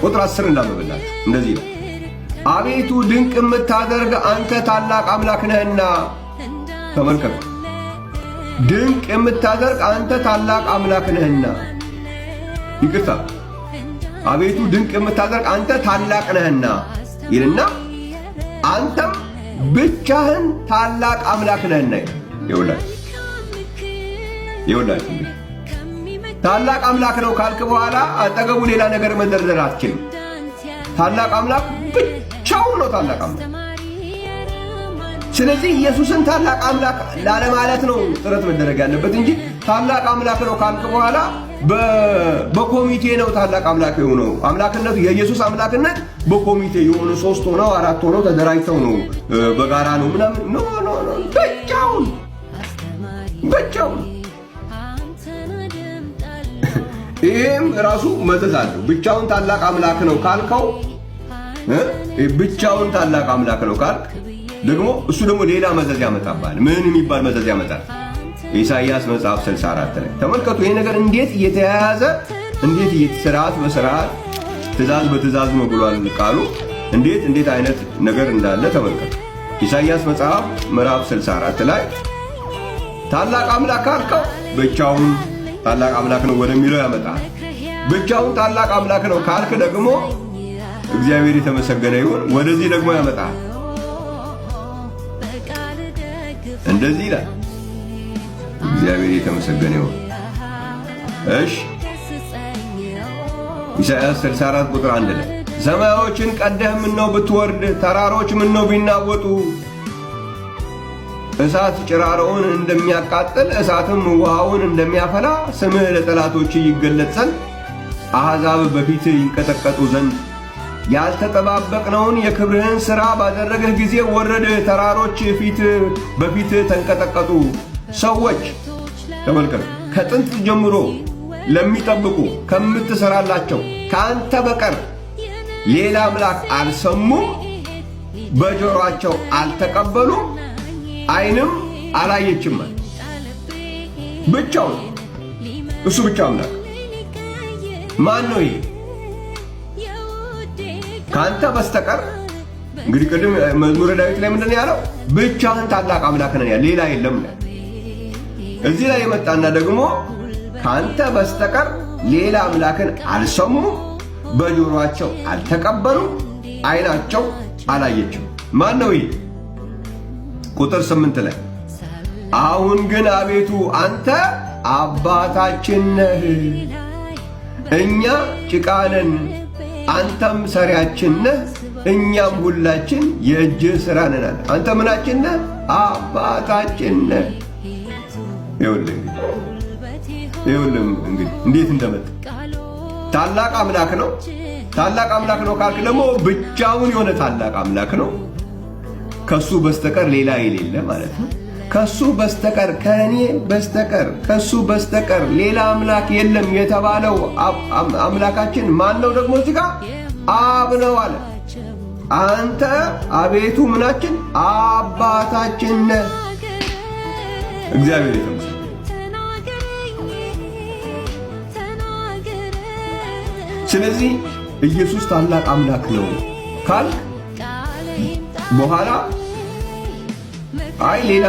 ቁጥር 10 እንዳመበላችሁ እንደዚህ ነው። አቤቱ ድንቅ የምታደርግ አንተ ታላቅ አምላክ ነህና። ተመልከቱ፣ ድንቅ የምታደርግ አንተ ታላቅ አምላክ ነህና። ይቅርታ፣ አቤቱ ድንቅ የምታደርግ አንተ ታላቅ ነህና ይልና አንተም ብቻህን ታላቅ አምላክ ነህና። ይኸውላችሁ ታላቅ አምላክ ነው ካልክ በኋላ አጠገቡ ሌላ ነገር መደርደር አትችልም። ታላቅ አምላክ ብቻውን ነው ታላቅ አምላክ። ስለዚህ ኢየሱስን ታላቅ አምላክ ላለማለት ነው ጥረት መደረግ ያለበት እንጂ ታላቅ አምላክ ነው ካልክ በኋላ በኮሚቴ ነው ታላቅ አምላክ የሆነው። አምላክነቱ የኢየሱስ አምላክነት በኮሚቴ የሆኑ 3 ሆነው 4 ሆነው ተደራጅተው ነው በጋራ ነው ምናምን። ኖ ብቻውን ይሄም ራሱ መዘዝ አለው። ብቻውን ታላቅ አምላክ ነው ካልከው ብቻውን ታላቅ አምላክ ነው ካልክ ደግሞ እሱ ደግሞ ሌላ መዘዝ ያመጣባል። ምን የሚባል መዘዝ ያመጣል? ኢሳይያስ መጽሐፍ 64 ላይ ተመልከቱ። ይሄ ነገር እንዴት እየተያያዘ እንዴት ስርዓት በስርዓት ትእዛዝ በትእዛዝ ነው ብሏል ቃሉ። እንዴት አይነት ነገር እንዳለ ተመልከቱ። ኢሳይያስ መጽሐፍ ምዕራፍ 64 ላይ ታላቅ አምላክ ካልከው ብቻውን ታላቅ አምላክ ነው ወደሚለው ያመጣል። ብቻውን ታላቅ አምላክ ነው ካልክ ደግሞ እግዚአብሔር የተመሰገነ ይሁን ወደዚህ ደግሞ ያመጣል። እንደዚህ ይላል፣ እግዚአብሔር የተመሰገነ ይሁን። እሺ ኢሳይያስ 64 ቁጥር 1 ላይ ሰማዮችን ቀደህ ምነው ብትወርድ፣ ተራሮች ምነው ቢናወጡ፣ እሳት ጭራሮውን እንደሚያቃጥል እሳትም ውሃውን እንደሚያፈላ ስምህ ለጠላቶች ይገለጥ ዘንድ አሕዛብ በፊት ይንቀጠቀጡ ዘንድ ያልተጠባበቅነውን የክብርህን ሥራ ባደረግህ ጊዜ ወረድህ። ተራሮች በፊት ተንቀጠቀጡ። ሰዎች ተመልከቱ፣ ከጥንት ጀምሮ ለሚጠብቁ ከምትሠራላቸው ከአንተ በቀር ሌላ አምላክ አልሰሙም፣ በጆሮአቸው አልተቀበሉም፣ ዓይንም አላየችም። ብቻውን እሱ ብቻ አምላክ ማን ነው? ይሄ ካንተ በስተቀር እንግዲህ ቅድም መዝሙረ ዳዊት ላይ ምንድን ነው ያለው? ብቻህን ታላቅ አምላክ ነህ ያለ ሌላ የለም። እዚህ ላይ የመጣና ደግሞ ካንተ በስተቀር ሌላ አምላክን አልሰሙም፣ በጆሮአቸው አልተቀበሉም፣ ዓይናቸው አላየችም። ማን ነው ይሄ? ቁጥር 8 ላይ አሁን ግን አቤቱ አንተ አባታችን ነህ፣ እኛ ጭቃ ነን፣ አንተም ሰሪያችን ነህ፣ እኛም ሁላችን የእጅህ ሥራ ነን አለ። አንተ ምናችን ነህ? አባታችን ነህ። ይኸውልህ እንግዲህ እንዴት እንደመጣ ታላቅ አምላክ ነው። ታላቅ አምላክ ነው ካልክ ደግሞ ብቻውን የሆነ ታላቅ አምላክ ነው፣ ከሱ በስተቀር ሌላ የሌለ ማለት ነው። ከሱ በስተቀር ከእኔ በስተቀር ከሱ በስተቀር ሌላ አምላክ የለም የተባለው አምላካችን ማን ነው? ደግሞ እዚህ ጋር አብ ነው አለ። አንተ አቤቱ ምናችን? አባታችን ነህ። እግዚአብሔር የተመሰገነ። ስለዚህ ኢየሱስ ታላቅ አምላክ ነው ካልክ በኋላ አይ ሌላ